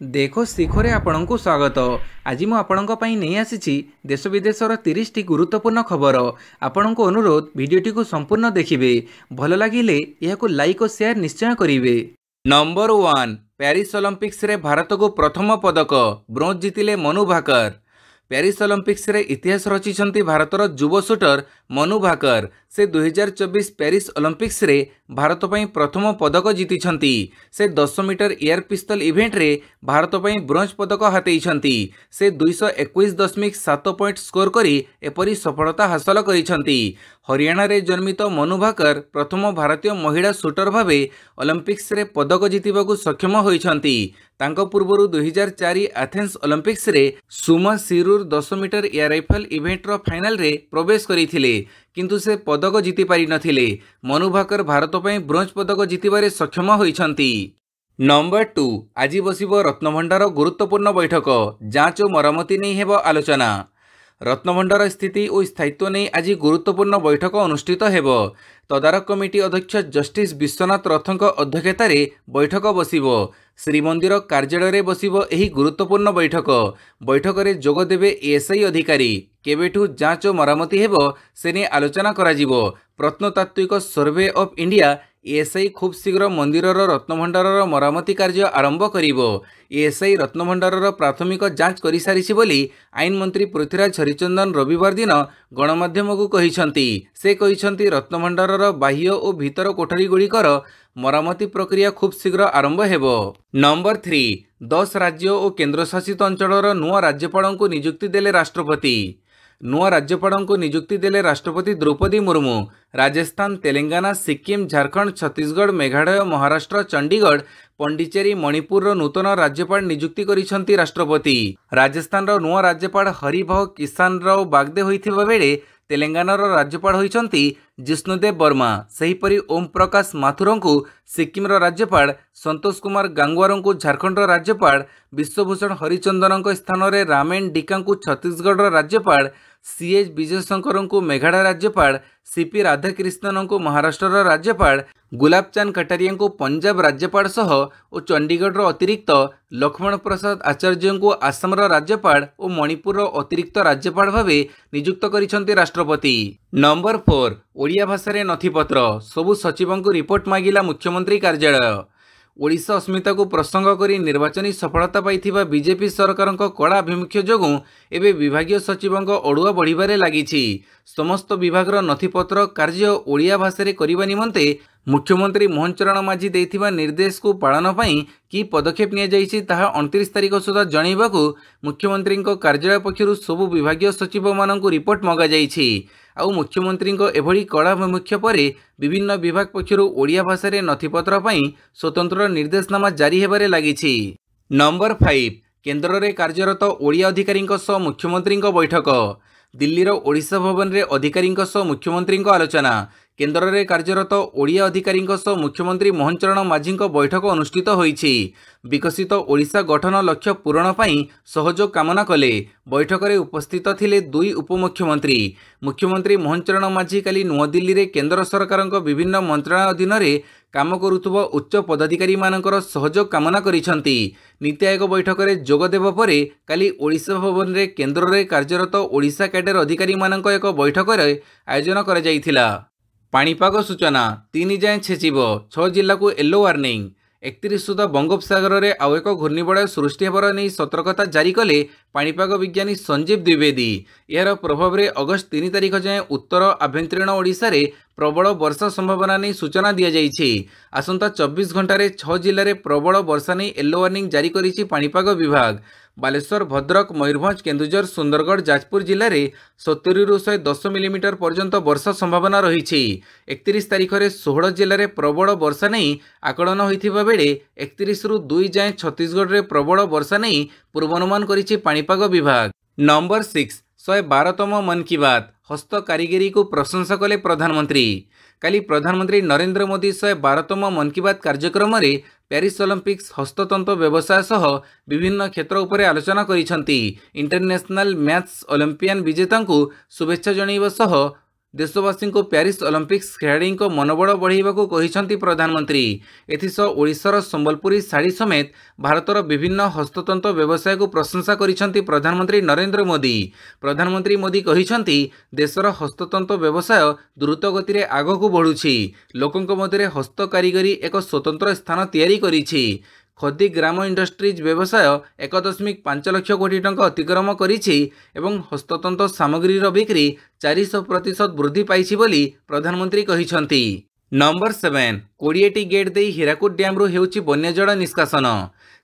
देखो शिखरे आपणଙ୍କୁ स्वागत। आज मु आपणଙ୍କ ପାଇଁ ନେଇ ଆସିଛି देश विदेशर 30 टी गुरुत्वपूर्ण खबर। आपणଙ୍କୁ अनुरोध भिडियोटी को संपूर्ण देखिए। भल लगिले यह लाइक और शेयर निश्चय करिवे। नंबर 1 पेरिस ओलंपिक्स रे भारत को प्रथम पदक ब्रोंज जीतिले मनु भाकर। पेरिस ओलंपिक्स रे इतिहास रचिछंती भारतर युव शूटर मनु भाकर। से 2024 पेरिस ओलंपिक्स रे भारत पई प्रथम पदक जीतिछंती। से 10 मीटर एयर पिस्तल इवेंट रे भारत पई ब्रोंज पदक हातेइछंती। से 221.7 पॉइंट स्कोर करी एपरी सफलता हासिल करिछंती। हरियाणा रे जन्मित मनु भाकर प्रथम भारतीय महिला शूटर भावे ओलंपिक्स रे पदक जीतिबाकू सक्षम होइछंती। तांको पूर्वरु 2004 एथेंस ओलंपिक्स रे सुमा सिरुर 10 मीटर एयर राइफल इवेंट रो फाइनल रे प्रवेश करिथिले, किंतु से पदक जीति पारि नथिले। मनु भाकर भारत पई ब्रोंज पदक जीतिबारे सक्षम होइछंती। नंबर 2 आज बसिबो रत्नभंडार गुरुत्वपूर्ण बैठक। जांच और मरामती नहीं हेबो आलोचना। रत्नभंडार स्थिति और स्थायित्व नहीं आज गुरुत्वपूर्ण बैठक अनुष्ठित हेबो। तदारक कमिटी अध्यक्ष जस्टिस विश्वनाथ रथଙ୍କ अध्यक्षतारे बैठक बसिबो। श्रीमंदिर कार्यालय रे बसिबो एही गुरुत्वपूर्ण बैठक। बैठक रे जोग देबे एएसआई अधिकारी। केबेठू जांच और मरामती हेबो सेने आलोचना कराजिबो। प्रत्नतात्विक सर्वे ऑफ इंडिया एएसआई खूब शीघ्र मंदिरर रत्नभंडारर मरामती कार्य आरंभ करिबो। एएसआई रत्नभंडारर प्राथमिक जांच करि सारिछि बोली आईन मंत्री पृथ्वीराज हरिचंदन रविवार दिन गणमाध्यम को कहिसंती। से कहिसंती रत्नभंडारर बाह्य और भीतर कोठरी गुड़िकर मरामती प्रक्रिया खूब शीघ्र आरंभ हेबो। नंबर 3 10 राज्य और केन्द्रशासित अंचलर नुआ राज्यपाल को नियुक्ति देले राष्ट्रपति। नुआ राज्यपाल को नियुक्ति देले राष्ट्रपति द्रौपदी मुर्मू। राजस्थान, तेलंगाना, सिक्किम, झारखंड, छत्तीसगढ़, मेघालय, महाराष्ट्र, चंडीगढ़, पंडिचेरी, मणिपुर नूतन राज्यपाल नियुक्ति करिसंती राष्ट्रपति। राजस्थान नुआ राज्यपाल हरिभाऊ किसान राव बागदे होइथिबा बेले तेलंगानार राज्यपाल होइछंती जिष्णुदेव वर्मा। सेहीपरि ओम प्रकाश माथुर को सिक्किम राज्यपाल, संतोष कुमार गांगुआर को झारखंड राज्यपाल, विश्वभूषण हरिचंदन स्थान में रामेन डिका को छत्तीसगढ़ राज्यपाल, सीएच विजयशंकर को मेघालय राज्यपाल, सीपी राधाकृष्णन को महाराष्ट्र राज्यपाल, गुलाबचंद कटारिया को पंजाब राज्यपाल सह और चंडीगढ़ अतिरिक्त लक्ष्मण प्रसाद आचार्य को आसाम राज्यपाल और मणिपुर अतिरिक्त राज्यपाल भावे नियुक्त करिसंती राष्ट्रपति। नंबर 4 ओडिया भाषा रे नथिपत्र सबु सचिवों को रिपोर्ट मागिला मुख्यमंत्री कार्यालय। ओडिशा अस्मिता को प्रसंग करी निर्वाचनी सफलता पाइथिबा बीजेपी सरकार कड़ा आभिमुख्य जोगु एवं विभागीय सचिवों अड़ुआ बढ़िबारे लागिछि। समस्त विभाग नथिपत्र कार्य ओडिया भाषा रे करिबा निमंते मुख्यमंत्री मोहन चरण माझी देथिबा निर्देश को पालन पई की पदक्षेप निया जाइछि ताहा 29 तारिख सुधा जणाइबाकू मुख्यमंत्री कार्यालय पक्षरु सबु विभागीय सचिव माननकु रिपोर्ट मगा जाइछि। आउ मुख्यमंत्री एभली कड़ा आभिमुख्य परे विभिन्न विभाग पक्षरु ओडिया भाषा रे नथिपत्र पई स्वतंत्र निर्देशनामा जारी हेबारे लागिछि। नंबर 5 केंद्र रे कार्यरत ओडिया अधिकारी मुख्यमंत्री बैठक। दिल्लीर ओडिशा भवन रे अधिकारी मुख्यमंत्री आलोचना। केंद्र रे कार्यरत ओडिया अधिकारी मुख्यमंत्री मोहन चरण माझी बैठक अनुष्ठित होईछि। विकसित ओडिशा गठन लक्ष्य पूरण पई सहयोग कामना कले। बैठक रे उपस्थित थिले दुई उपमुख्यमंत्री। मुख्यमंत्री मोहन चरण माझी काली नुआ दिल्ली रे केंद्र सरकार विभिन्न मंत्रालय अधीन रे काम करुथुबा उच्च पदाधिकारी मानकर सहयोग कामना करिसंती। नीति आयोग बैठक रे जोग देबा परे काली ओडिशा भवन रे केंद्र रे कार्यरत ओडिशा कैडर अधिकारी मानक एक बैठक रे आयोजन करा जायथिला। पाणीपाग सूचना 3 जाए छेचिब 6 जिला को येलो वार्निंग। 31 सुधा बंगोपसागर रे आउ एक घूर्णिबलय सृष्टि हेबार नहीं सतर्कता जारी कले पाणीपाग विज्ञानी संजीव द्विवेदी। यार प्रभाव रे अगस्त 3 तारिख जाए उत्तर आभ्यंतरीण ओडिशा रे प्रबल वर्षा संभावना नहीं सूचना दि जाइछि। आसंता 24 घंटे 6 जिले में प्रबल वर्षा नहीं येलो वार्निंग जारी करिछि पाणीपाग विभाग। बालेश्वर, भद्रक, मयूरभंज, केन्दुझर, सुंदरगढ़, जाजपुर जिले में 70 ରୁ 110 मिलीमीटर पर्यंत वर्षा संभावना रही। 31 तारिख में 16 जिले में प्रबल वर्षा नहीं आकलन होइथिबा बेले 31 ରୁ 2 जाए छत्तीसगढ़ में प्रबल वर्षा नहीं पूर्वानुमान करिछि पाणीपाग विभाग। नंबर 6 112तम मन की बात हस्त कारीगरी को प्रशंसा कले प्रधानमंत्री। काली प्रधानमंत्री नरेंद्र मोदी 112तम मन की बात कार्यक्रम रे पेरिस ओलंपिक्स हस्ततंत्र व्यवसाय सह विभिन्न क्षेत्र उपरे आलोचना करिसंती। इंटरनेशनल मैथ्स ओलंपियन विजेता को शुभेच्छा जणाइबा सह देशवासी को प्यारिस ओलंपिक्स खेलाड़ी मनोबल बढ़ाइबा कहिसंती प्रधानमंत्री। एथिसह ओडिशार संबलपुरी शाढ़ी समेत भारतर विभिन्न हस्ततंत्र व्यवसाय को प्रशंसा करिसंती प्रधानमंत्री नरेंद्र मोदी। प्रधानमंत्री मोदी कहिसंती देशर हस्ततंत्र व्यवसाय द्रुत गति आगक बढ़ुछि। लोकंक मध्य हस्त कारीगरी एक स्वतंत्र स्थान तैयारी करिछि। खदी ग्राम इंडस्ट्रीज व्यवसाय 1.5 लाख कोटी टंका अतिक्रम करिछि एवं हस्ततंत्र सामग्री बिक्री 400% वृद्धि पाइछि बोली प्रधानमंत्री कहिसंती। नंबर 7 20टी गेट दे हीराकुद डैम हेउछि बन्यजल निष्कासन।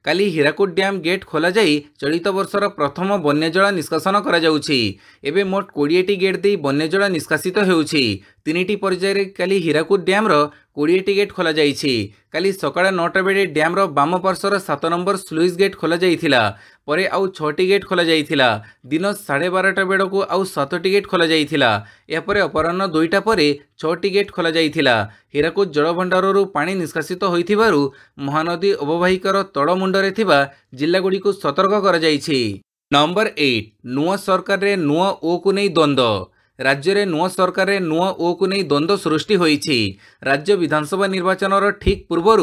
काली हीराकुद डैम गेट खोल जाई चलित वर्षर प्रथम बन्यजल निष्कासन करा जाउछि। एबे मोट 20टी गेट दे बन्यजल निष्कासित हेउछि। 3टी पर्यायर काली हीराकुद डैम 20टी गेट खोल जाइछि। काली सकाळ 9टा बेले डैम बाम पार्श्वर 7 नंबर स्लुइस गेट खोल जाइथिला। परे आउ 6टी गेट खोल जाइथिला। दिन 12:30 बेलू आउ 7टी गेट खोल जाइथिला। यापरे अपराह्न 2टा परे 6टी गेट खोल जाइथिला। हीराकुद जलभंडाररू पानी निष्कासित होइथिबारु महानदी अववाहिकार तड़मुंडरे थिबा जिल्लागुड़िकु सतर्क करा जाइछि। नंबर 8 नुआ सरकार रे नुआ ओ को नै द्वंद्व। राज्य में नुआ सरकार रे नुआ ओ को नहीं द्वंद्व सृष्टि होइछि। राज्य विधानसभा निर्वाचन ठीक पूर्व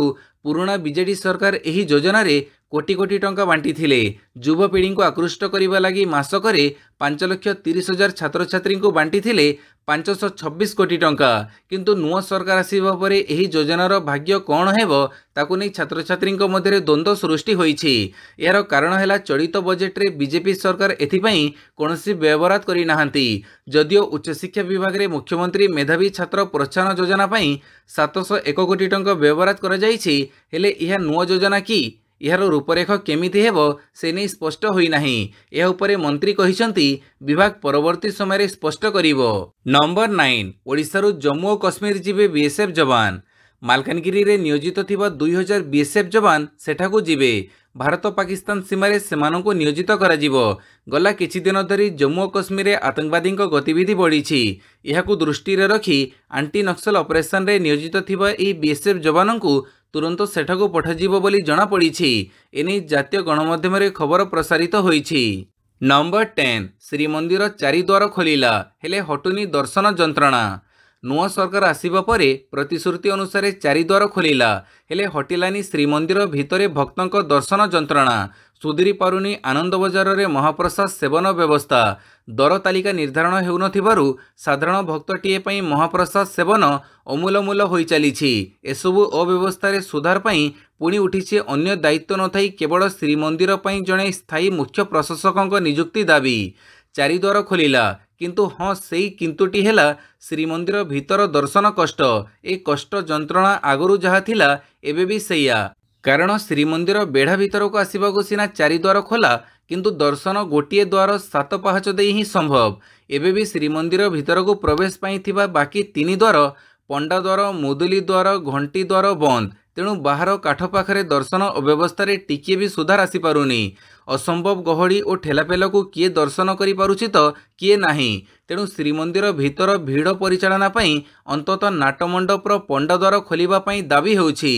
पुराणा बीजेडी सरकार एही योजना रे कोटी कोटी टंका बांटी थिले। युवपीढ़ी को आकृष्ट करने लगी मासकरे 5,30,000 छात्र छात्री को बांटी थिले 526 कोटी टंका। किंतु नुआ सरकार आसीबा परे एही योजनार भाग्य कौन हेबो ताकु नहीं छात्र छात्री मध्य द्वंद्व सृष्टि होइछि। यार कारण है चलित बजेट रे बीजेपी सरकार एथिपाई कौनसी व्यवहार करि नाहंती। जदियो उच्च शिक्षा विभाग रे मुख्यमंत्री मेधावी छात्र प्रोत्साहन योजना पाई 701 कोटी टंका व्यवहार करा जाइछि। हेले यह नुआ योजना की यार रूपरेख केमिति हेबो से नहीं स्पष्ट होई नाही। यह उपरे मंत्री कहिसंती विभाग परवर्ती समय स्पष्ट करिवो। नंबर 9 ओडिशारू जम्मू और कश्मीर जिबे बीएसएफ जवान। मालकानगिरी रे नियोजित थिबा 2000 बीएसएफ जवान सेठाकू जिबे। भारत पाकिस्तान सीमार सेमानंकु नियोजित कराजिबो। गला किछि दिन धरी जम्मू और कश्मीर रे आतंकवादी गतिविधि बढ़ी। यहाकू दृष्टि रे रखी आंटी नक्सल ऑपरेशन रे नियोजित थिबा एही बीएसएफ जवानंकु तुरंत सेठाकू पठाजिबो बोली जणा पड़िछि। एने जातीय गणमाध्यम रे खबर प्रसारित होइछि। नंबर 10 श्रीमंदिर 4 द्वार खोलिला हेले हटुनी दर्शन जंत्रणा। नुआ सरकार आसीबा परे प्रतिश्रुति अनुसार 4 द्वार खोलिला हेले हटिलानी श्रीमंदिर भितरे भक्तंक दर्शन जंत्रणा। सुधीरी पारुनी आनंद बजार रे महाप्रसाद सेवन व्यवस्था। दर तालिका निर्धारण हेउनथिबारु साधारण भक्तटीए पई महाप्रसाद सेवन अमूलमूल होई चलीछि। एसबु अव्यवस्था सुधार पई पुणी उठिछि अन्य दायित्व नथाई केवल श्रीमंदिर पई जणे स्थायी मुख्य प्रशासकंक नियुक्ति दाबी। 4 द्वार खोलिला किंतु हाँ सेई किंतुटी हेला श्रीमंदिर भीतर दर्शन कष्ट। ए कष्ट जंत्रणा आगरू जहा थिला एबे भी सेया। कारण श्रीमंदिर बेढ़ा भीतर को आसवाक सीना 4 द्वार खोला किंतु दर्शन गोटे द्वार 7 पाहाच दे ही संभव। एबे भी श्रीमंदिर भीतर को प्रवेश पाई थिबा बाकी 3 द्वार पंडा द्वार मुदुली द्वार घंटी द्वार बंद। तेणु बाहर काठ पाखरे दर्शन अव्यवस्था टिके भी सुधार आसी पारुनी। असंभव गहड़ी और ठेलापेला को किए दर्शन करि पारुछि तो किए नाही। तेणु श्रीमंदिर भीतर भीड़ परिचालना पई अंततः नाटमंडपर पंडा द्वार खोलिबा पई दाबी होउछि।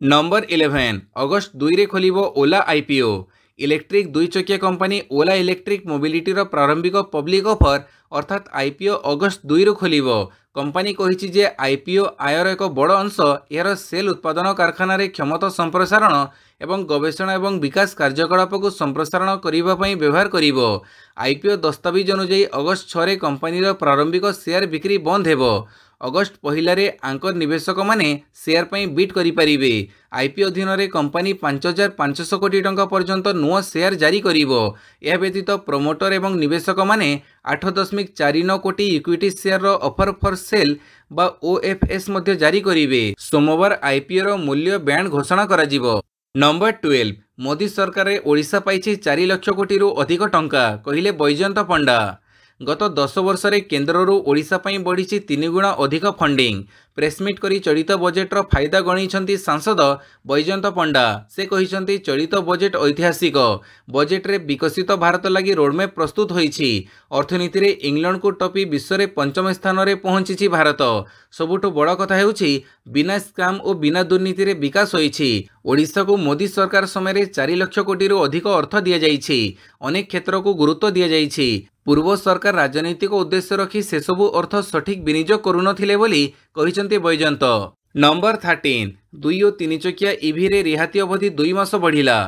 नंबर 11 अगस्ट 2 रे खोलिबो ओला आईपीओ। इलेक्ट्रिक 2 चकिया कंपनी ओला इलेक्ट्रिक मोबिलिटीर प्रारंभिक पब्लिक ऑफर अर्थात आईपीओ अगस्ट 2 रे खोलिबो। कंपनी कहिछि जे आईपीओ आयर एक बड़ अंश यार सेल उत्पादन कारखाना रे क्षमता संप्रसारण एवं गवेषणा एवं विकास कार्यकलाप को संप्रसारण करिबा पई व्यवहार करिवो। आईपीओ दस्तावेज अनुसार अगस्ट 6 रे कंपनीर प्रारंभिक शेयर बिक्री बंद हेबो। अगस्ट 1 रे आंकर निवेशक माने शेयर पई बिट करि परिबे। आईपीओ अधीन रे कंपनी 5,500 कोटी टंका पर्यंत नुआ शेयर जारी करिवो। यह व्यतीत प्रमोटर एवं निवेशक माने 8.49 कोटी इक्विटी शेयर रो ऑफर फॉर सेल बा ओएफएस मध्ये जारी करिवे। सोमवार आईपीओ रो मूल्य बैंड घोषणा करा जिवो। नंबर 12 मोदी सरकार रे ओडिशा पाइछि 4 लाख कोटी रु अधिक टंका कहिले बैजयंत पंडा। गत 10 वर्ष रे केन्द्ररू ओडिशा पई बढ़ी 3 गुणा अधिक फंडिंग। प्रेसमिट करी चलित बजेट्र फायदा गणिछंती सांसद बैजयंत पंडा। से कहिछंती चलित बजेट ऐतिहासिक। बजेट रे विकसित भारत लगी रोडमैप प्रस्तुत होईछि। अर्थनीति रे इंग्लैंड को टपी विश्व रे 5म स्थान रे पहुंची भारत। सबुठु बड़ कथा हेउछि बिना स्काम और बिना दुर्नीति रे विकास होईछि। ओडिशा को मोदी सरकार समय 4 लाख कोटी रु अधिक अर्थ दिया जाइछि। अनेक क्षेत्र को गुरुत्व दिया जाइछि। पूर्व सरकार राजनैतिक उद्देश्य रखी सेसबू अर्थ सठिक विनियोग करुनथिले बोली कहिसंती बैजयंत। नंबर 13 2 और 3 चकिया ईवी रे रिहाती अवधि 2 मास बढ़िला।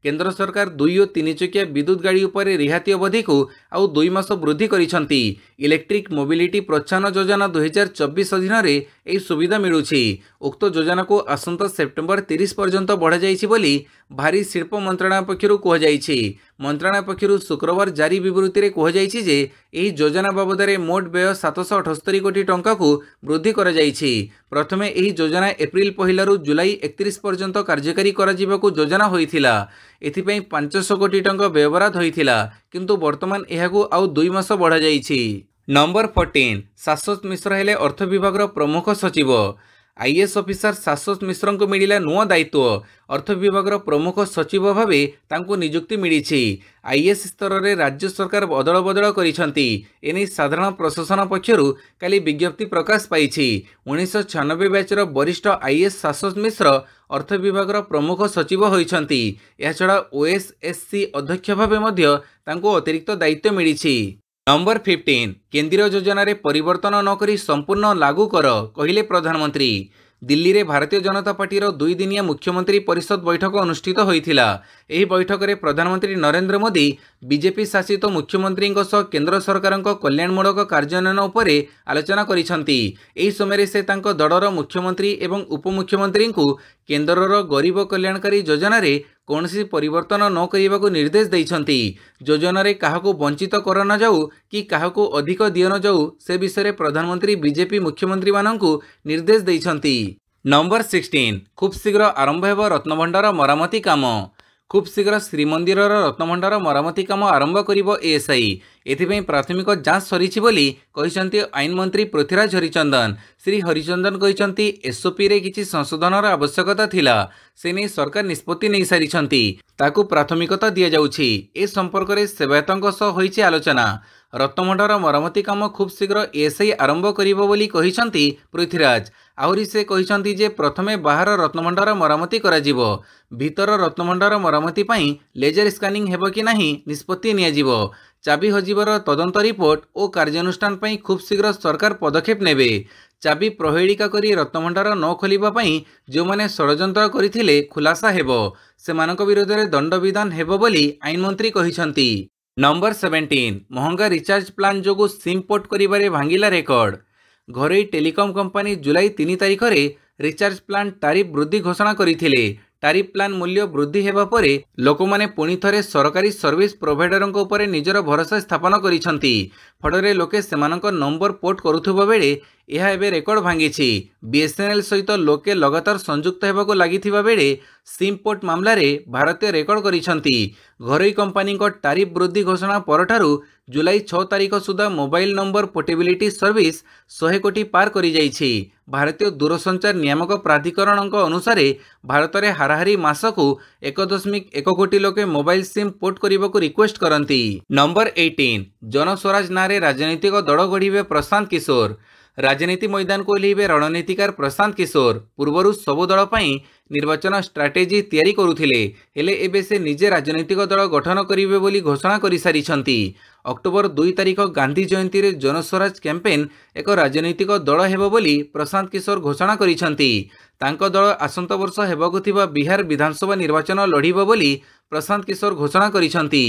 केंद्र सरकार 2 और 3 चकिया विद्युत गाड़ी उपर रिहाती अवधि को आउ 2 मास वृद्धि करिसंती। इलेक्ट्रिक मोबिलिटी प्रोत्साहन योजना 2024 अधीन रे एही सुविधा मिलुछि। उक्त योजना को आसंता सेप्टेम्बर 30 पर्यंत बढ़ा जाइछि बोली भारी शिल्प मंत्रालय पक्षरु कह जाइछि। मंत्रालय पक्षरु शुक्रवार जारी विवृत्ति रे कह जाइछि जे एही योजना बाबदरे मोट व्यय 778 कोटी टंका को वृद्धि करा जाइछि। प्रथमे एही योजना एप्रिल 1 रु जुलाई 31 पर्यंत कार्यकारी करा जिबाकू योजना होइथिला। एथिपई 500 कोटी टंका व्यवहार होइथिला, किंतु वर्तमान एहाकू आउ 2 मास बढ़ा जाइछि। नंबर 14 शाश्वत मिश्र हेले अर्थ विभाग प्रमुख सचिव। आईएएस ऑफिसर शाश्वत मिश्र को मिला नुआ दायित्व। अर्थ विभाग प्रमुख सचिव भावे तांको नियुक्ति मिली। आईएएस स्तर में राज्य सरकार अदल बदल करिसंती। एने साधारण प्रशासन पक्षरु काली विज्ञप्ति प्रकाश पाई। 1996 बैचर वरिष्ठ आईएएस शाश्वत मिश्र अर्थ विभाग प्रमुख सचिव होइछंती। या छड़ा ओएसएससी अध्यक्ष भावे मध्य तांको अतिरिक्त दायित्व मिली। नंबर 15 केंद्रीय योजना रे परिवर्तन नकरी संपूर्ण लागू कर कहिले प्रधानमंत्री। दिल्ली रे भारतीय जनता पार्टीर 2 दिनिया मुख्यमंत्री परिषद बैठक अनुष्ठित होइथिला। एही बैठक रे प्रधानमंत्री नरेंद्र मोदी बीजेपी शासित मुख्यमंत्री केंद्र सरकार कल्याणमूलक कार्यान्वयन उपरे आलोचना करिसंती। एही समय से तांको दलर मुख्यमंत्री एवं उपमुख्यमंत्री को केंद्रर गरीब कल्याणकारी योजना रे कौनसी परिवर्तन न करने निर्देश देइछंती। योजना रे काहाको वंचित कर न जाऊ कि काहाको अधिक दिय न जाऊ से विषय रे प्रधानमंत्री बीजेपी मुख्यमंत्री माननकु निर्देश देइछंती। नंबर 16 खूब शीघ्र आरंभ हेब रत्नभंडार मरामती काम। खूब शीघ्र श्रीमंदिर रत्नभंडार मरामती काम आरंभ करिबो एएसआई। एथिपई प्राथमिक जांच सरीछि बोली कहिसंती आईन मंत्री पृथ्वीराज हरिचंदन। श्री हरिचंदन कहिसंती एसओपी रे किछि संशोधनर आवश्यकता थिला, से नै सरकार निष्पत्ति नै सारिछंती, ताकू प्राथमिकता दिया जाउछि। ए संपर्क रे सेवायतंक सह होइछि आलोचना। रत्नभंडार मरामती काम खूब शीघ्र एएसआई आरंभ करिबो बोली कहिसंती पृथ्वीराज। आहुरी से कहिसंती जे प्रथमे बाहर रत्नभंडार मरामती करा जिवो, भीतर रत्नभंडार मरामती पई लेजर स्कानिंग हेबो कि नाही निष्पत्ति निया जिवो। चाबी हजिबर तदंत रिपोर्ट और कार्यानुष्ठान पई खूब शीघ्र सरकार पदक्षेप नेबे। चाबी प्रहेलिका करी रत्नभंडार न खोलिबा पई जो माने षडयंत्र करिथिले खुलासा हेबो, सेमानक विरोध रे दंड विधान हेबो बोली आईन मंत्री कहिसंती। नंबर 17 महंगा रिचार्ज प्लान जोगु सिम पोर्ट करिबारे भांगिला रेकर्ड। घरोई टेलीकॉम कंपनी जुलाई 3 तारिख रे रिचार्ज प्लान टारिफ वृद्धि घोषणा करिथिले। टारिफ प्लान मूल्य वृद्धि हेबा परे लोकमाने पुणी थरे सरकारी सर्विस प्रोवाइडरଙ୍କ उपरे निजर भरोसा स्थापन करिसंती। फडरे लोके सेमानଙ୍କ नंबर पोर्ट करुथबा बेले यह एबे रेकर्ड भांगिछि। बीएसएनएल सहित लोके लगातार संयुक्त हेबाको लागिथिबा बेले सिम पोर्ट मामला रे भारतीय रेकर्ड करिसंती। घरोई कंपनी टारिफ वृद्धि घोषणा परठारु जुलाई 6 तारिख सुधा मोबाइल नंबर पोर्टेबिलिटी सर्विस 100 कोटी पार करि जाइछि। भारतीय दूरसंचार नियामक प्राधिकरण अनुसार भारत में हाराहारी मासकू 1.1 कोटी लोके मोबाइल सिम पोर्ट करने रिक्वेस्ट करती। नंबर 18 जनस्वराज नारे राजनीतिक दल गढ़े प्रशांत किशोर। राजनीति मैदान को ओह्लैबे रणनीतिकार प्रशांत किशोर। पूर्वर सबु दल पई निर्वाचन स्ट्राटेजी तैयारी करुथिले, हेले एबे से निजे राजनीतिक दल गठन करिवे बोली घोषणा करि सारिछंती। अक्टोबर 2 तारिख गांधी जयंती रे जनस्वराज कैंपेन एक राजनीतिक दल हेबो बोली प्रशांत किशोर घोषणा करिछंती। तांको दल आसंत वर्ष हेबाकु थिबा बिहार विधानसभा निर्वाचन लढिबो बोली प्रशांत किशोर घोषणा करिछंती।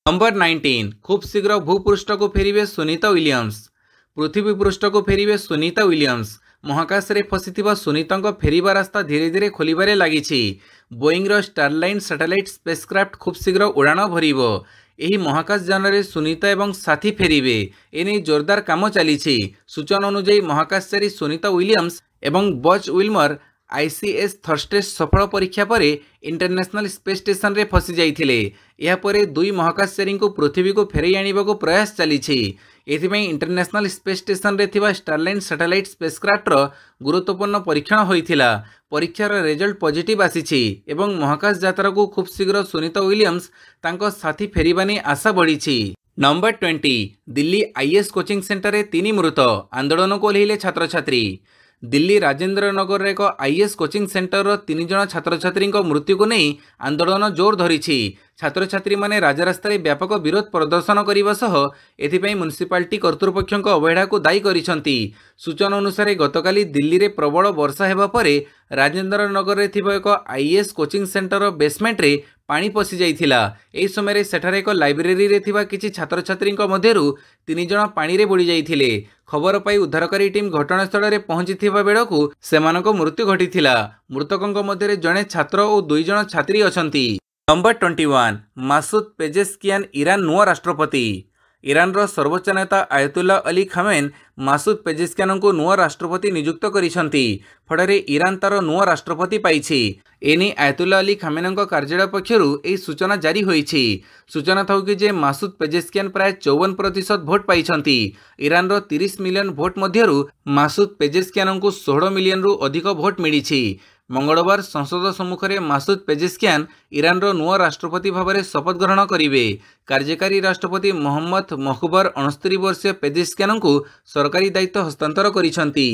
नंबर 19 खूब शीघ्र भूपृष्ठ को फेरिबे सुनीता विलियम्स। पृथ्वी पृष्ठ को फेरिबे सुनीता विलियम्स। महाकाश रे फसिथिबा सुनीता फेरिबा रास्ता धीरे धीरे खोलिबारे लागिछि। बोइंग रो स्टारलाइन सैटेलाइट स्पेसक्राफ्ट खूब शीघ्र उड़ाण भरिबो। एही महाकाश यान रे सुनीता एवं साथी फेरिबे, एने जोरदार काम चलीछि। सूचना अनुसार महाकाशचारी सुनीता विलियम्स एवं बज विल्मर आईसीएस थर्स्टेस सफल परीक्षा पर इंटरनेशनल स्पेस स्टेशन रे फसी जाइथिले। या परे दुई महाकाशचारी को पृथ्वी को फेरई आनिबाको प्रयास चलीछि। एथिपई इंटरनेशनल स्पेस स्टेशन रे थिबा स्टारलाइन सैटेलाइट स्पेसक्राफ्टर गुरुत्वपूर्ण परीक्षण होइथिला। परीक्षार रिजल्ट पॉजिटिव आसीछि एवं महाकाश यात्रा को खूब शीघ्र सुनीता विलियम्स तांको साथी फेरिबानी आशा बढ़िछि। Number 20 Delhi IAS coaching centre रे 3 मृत। आंदोलन को ओह्लैले छात्र छात्री। दिल्ली राजेंद्र नगर एक आईएएस कोचिंग सेंटर 3 जन छात्र छात्री मृत्यु को नहीं आंदोलन जोर धरी। छात्र छात्री माने राजरास्त व्यापक विरोध प्रदर्शन करने सह एथिपाई म्युनिसिपालिटी कर्तृपक्ष अवहेला को दायी करिसेंती। सूचना अनुसार गतकाली दिल्ली रे प्रबल वर्षा हेबा परे राजेंद्र नगर रे थिबा एक आईएएस कोचिंग सेंटर बेसमेंट रे पानी पशि जाइथिला। एही समय सेठारे एक लाइब्रेरी रे थिबा किछि छात्र छात्री मध्यरु 3 जन पानी रे बुड़ी जाइथिले। खबर पाई उद्धारकारी टीम घटनास्थल रे पहुंचीथिबा बेळकु सेमानक मृत्यु घटिथिला। मृतकंक मध्यरे जणे छात्र और 2 जन छात्री अछंती। नंबर 21 मासूद पेजेस्कियान ईरान नुआ राष्ट्रपति। ईरान रो सर्वोच्च नेता आयतुल्ला अली खामेन मासूद पेजेस्कियान को नुआ राष्ट्रपति नियुक्त करिसंती। फଳରେ ईरान तार नुआ राष्ट्रपति पाइछि। एनी आयतुल्ला अली खामेन कार्यालय पक्षरु एही सूचना जारी होईछि। सूचना थाउ कि जे मासूद पेजेस्कियान प्राय 54% भोट पाइछंती। ईरान रो 30 मिलियन भोट मध्यरु मासूद पेजेस्कियान को 16 मिलियन रु अधिक भोट मिलिछि। मंगलवार संसद सम्मुख में मासूद पेजेस्कियान ईरान रो नुआ राष्ट्रपति भाव में शपथ ग्रहण करेंगे। कार्यकारी राष्ट्रपति मोहम्मद मखबर 69 वर्षीय पेजेस्कियान को सरकारी दायित्व हस्तांतर करिसेंती।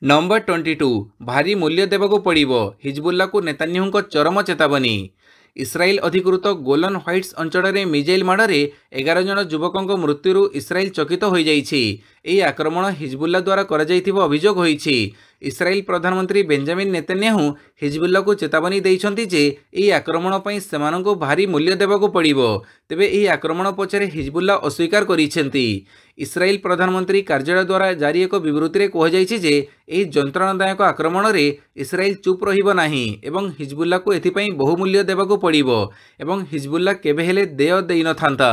नंबर 22 भारी मूल्य देवाक पड़िबो हिजबुल्ला को नेतान्याहू चरम चेतावनी। इस्राएल अधिकृत गोलन हाइट्स अंचल में मिजाइल माड़े 11 जन युवकों मृत्यु इस्राएल चकित हो जाइछि। एही आक्रमण हिजबुल्ला द्वारा करा जाइथिबा अभियोग होइछि। इस्राएल प्रधानमंत्री बेंजामिन नेतान्याहू हिजबुल्ला को चेतावनी देइछंती जे एही आक्रमण पई सेमानंको भारी मूल्य देवाक पड़िबो। तेबे एही आक्रमण पछरे हिजबुल्ला अस्वीकार करिसेंती। इस्राएल प्रधानमंत्री कार्यालय द्वारा जारी एक विवृत्ति में कहुଯାଇଛି जे एही जंत्रणादायक आक्रमण रे इस्राएल चुप रहिबो नाही एवं हिजबुल्ला को एथिपई बहुमूल्य देवाक पड़िबो एवं हिजबुल्ला केबे हेले देय देई नथांता।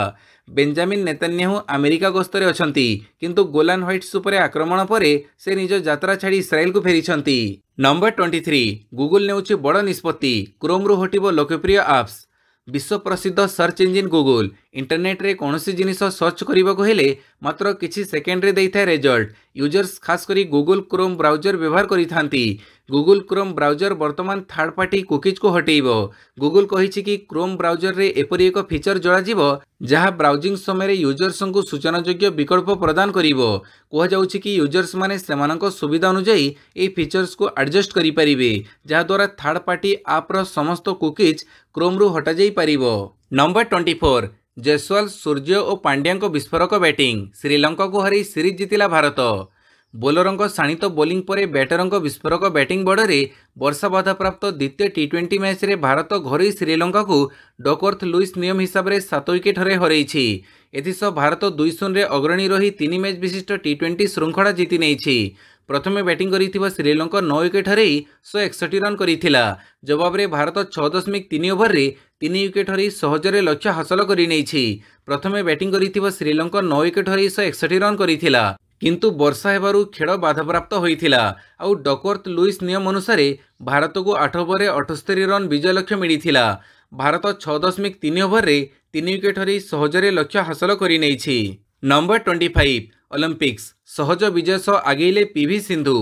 बेंजामिन नेतान्याहू अमेरिका गस्तरे अछंती किंतु गोलान हाइट्स उपरे आक्रमण परे से निज यात्रा छाड़ी इस्राएल को फेरिछंती। नंबर 23 गूगल नेउछि बड़ निष्पत्ति क्रोम रु हटिबो लोकप्रिय एप्स। विश्व प्रसिद्ध सर्च इंजिन गूगल इंटरनेट रे कौनसी जिनिस सर्च करने को हेले मात्र किछि सेकेंड रे देइथाय रिजल्ट। यूजर्स खास करी गूगल क्रोम ब्राउजर व्यवहार करिथांती। गूगल क्रोम ब्राउजर वर्तमान थर्ड पार्टी कुकीज को हटेइबो। गूगल कहिछि कि क्रोम ब्राउजर रे एपरि एक फीचर जोड़ा जिवो जहाँ ब्राउजिंग समय यूजर्स को सूचनायोग्य विकल्प प्रदान करिवो। कह जाउछि कि यूजर्स माने सेमानक सुविधा अनुसार ए फीचर्स को एडजस्ट करि परिबे जहाँ द्वारा थर्ड पार्टी ऐप रो समस्त कुकीज क्रोम रु हटा जाई परिबो। नंबर 24 जयसवाल सूर्य और पांड्या को विस्फोरक बैटिंग श्रीलंका को हरई सीरीज जीतिला भारत। बोलरों शाणित बोलिंग पर बैटरों विस्फोरक बैटिंग बड़े वर्षा बाधा प्राप्त द्वितीय टी20 मैच रे भारत घर श्रीलंका को डकवर्थ लुइस नियम हिसाब से 7 विकेट हरई। एथिसह भारत 2-0 अग्रणी रही 3 मैच विशिष्ट टी20 श्रृंखला जीति नहीं। प्रथमे बैटिंग करिथिबा श्रीलंका 9 विकेट हरई 161 रन करिथिला। जवाब रे भारत 6.3 ओवर रे 3 विकेट हरई सहजरे लक्ष्य हासिल करि नैछि। प्रथमे बैटिंग करिथिबा श्रीलंका 9 विकेट हरई 161 रन करिथिला किंतु वर्षा हेबारु खेल बाधाप्राप्त होइथिला। आउ डकवर्थ लुइस नियम अनुसार भारत को 8 ओवर रे 78 रन विजय लक्ष्य मिलिथिला। भारत 6.3 ओवर रे 3 विकेट हरई सहजरे लक्ष्य हासिल करि नैछि। नंबर 25 ओलंपिक्स सहज विजय सह आगेले पीवी सिंधु।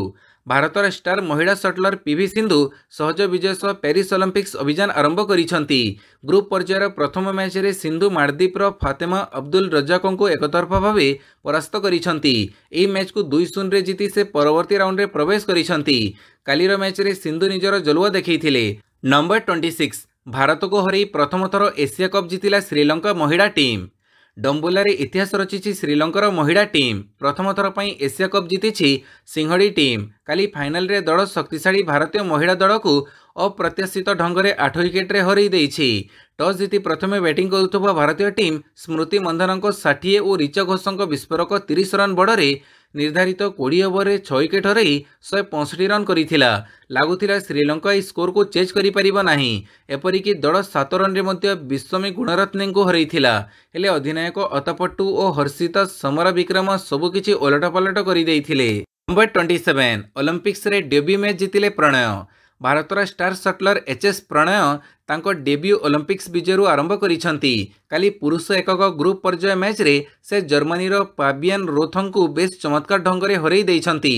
भारतर स्टार महिला शटलर पीवी सिंधु सहज विजय सह पेरिस ओलंपिक्स अभियान आरंभ करिसेंती। ग्रुप पर्यायर प्रथम मैच रे सिंधु मालदीपर फातेमा अब्दुल रज्जाकों को एकतरफा भाव परास्त करिसेंती। एही मैच को 2-0 रे जीति से परवर्ती राउंड रे प्रवेश करिसेंती। कालीर मैच रे सिंधु निजर जलुआ देखैथिले। नंबर 26 भारत को हरई प्रथम थर एशिया कप जीतिला श्रीलंका महिला टीम। डम्बुलारे इतिहास रचिछि श्रीलंकार महिला टीम। प्रथम थर पई एशिया कप जीतिछि सिंहड़ी टीम। काली फाइनल रे दल शक्तिशाली भारतीय महिला दल को अप्रत्याशित ढंग से 8 विकेट रे हरई देइछि। टॉस जीति प्रथमे बैटिंग करुवा भारतीय टीम स्मृति मंधन 60 और ऋचा घोषों विस्फोरक 30 रन बड़े निर्धारित 20 ओवर में 6 विकेट हरई 165 रन करिथिला। लगुला श्रीलंका स्कोर को चेज करिपारिबो नाही। एपरिकी दल 7 रन रे मध्य विश्वमी गुणरत्ने को हरईथिला। हेले अधिनायक अतापट्टू और हर्षिता समरा विक्रम सबुकिछि ओलटपलट करिदेइथिले। नंबर 27 ओलंपिक्स रे डेब्यू मैच जीतिले प्रणय। भारतर स्टार शटलर एचएस प्रणय तांको डेब्यू ओलंपिक्स विजयरू आरंभ करिसेंती। काली पुरुष एकक ग्रुप पर्याय मैच रे से जर्मनी रो पाबियन रोथं को बेस चमत्कार ढंग से हरई देइछंती।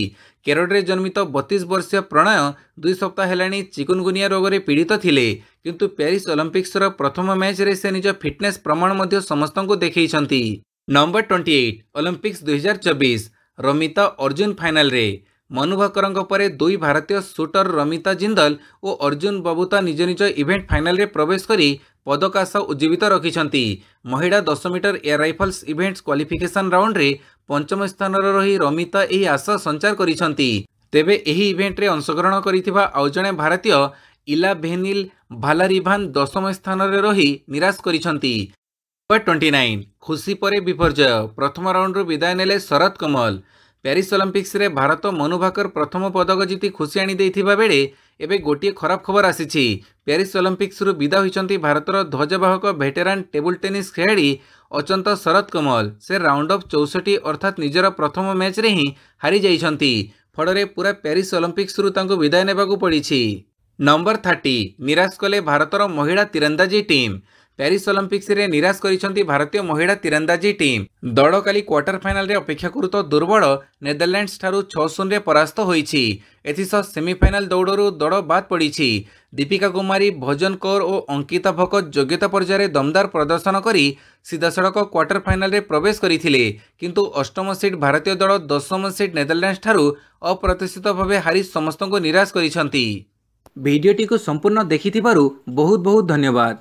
केरल रे जन्मित 32 वर्षीय प्रणय 2 सप्ताह हेलाणी चिकुनगुनिया रोग रे पीड़ित थिले किंतु पेरिस ओलंपिक्स रो प्रथम मैच रे से निज फिटनेस प्रमाण मध्य समस्तंको देखैछंती। Number 28 Olympics 2024 Ramita Arjun final रे। मनु भाकर परे दुई भारतीय शूटर रमिता जिंदल और अर्जुन बबूता निज निज इवेंट फाइनल रे प्रवेश करी पदक आशा उज्जीवित रखिछंती। महिला 10 metre air rifles events qualification round रे पंचम स्थान रही रमिता यही आशा संचार करिछंती। तेबे एही इवेंट रे अंशग्रहण करिथिबा आउ जणे भारतीय इला भेनिल भालारिभान 10म स्थान रे रही निराश करिछंती। 29 खुशी परे विपर्जय प्रथम राउंड रू विदाय नेले शरद कमल। प्यारिस ओलंपिक्स रे भारत मनु भाकर प्रथम पदक जीति खुशी आनी देथिबा बेले एबे गोटिए खराब खबर आसीछि। प्यारिस ओलंपिक्स रू विदा होइछंती भारतर ध्वजवाहक भेटेरान टेबुल टेनिस खेलाड़ी अचंत शरद कमल। से राउंड ऑफ 64 अर्थात निजर प्रथम मैच रे ही हारी जाइछंती। फଳରେ पूरा प्यारिस ओलंपिक्स रू तांको विदाय नेबाकू पड़िछि। नंबर 30 निराश कले भारतर महिला तीरंदाजी टीम। प्यारिस ओलंपिक्स रे निराश करिसंती भारतीय महिला तीरंदाजी टीम। दल काली क्वार्टर फाइनल रे अपेक्षाकृत दुर्बल नेदरलैंड्स ठारू 6-0 रे परास्त होईछि। एथिसह सेमीफाइनल दौड़रू दल बाद पड़िछि। दीपिका कुमारी, भजन कौर और अंकिता भकत योग्यता पर्यायर दमदार प्रदर्शन करी सीधासड़क क्वार्टर फाइनल रे प्रवेश करथिले, किंतु अष्टम सीड भारतीय दल 10म सीड नेदरलैंड्स ठारू अप्रत्याशित भावे हारी समस्तको निराश करिसंती। भिडियोटी को संपूर्ण देखिथिबारु बहुत बहुत धन्यवाद।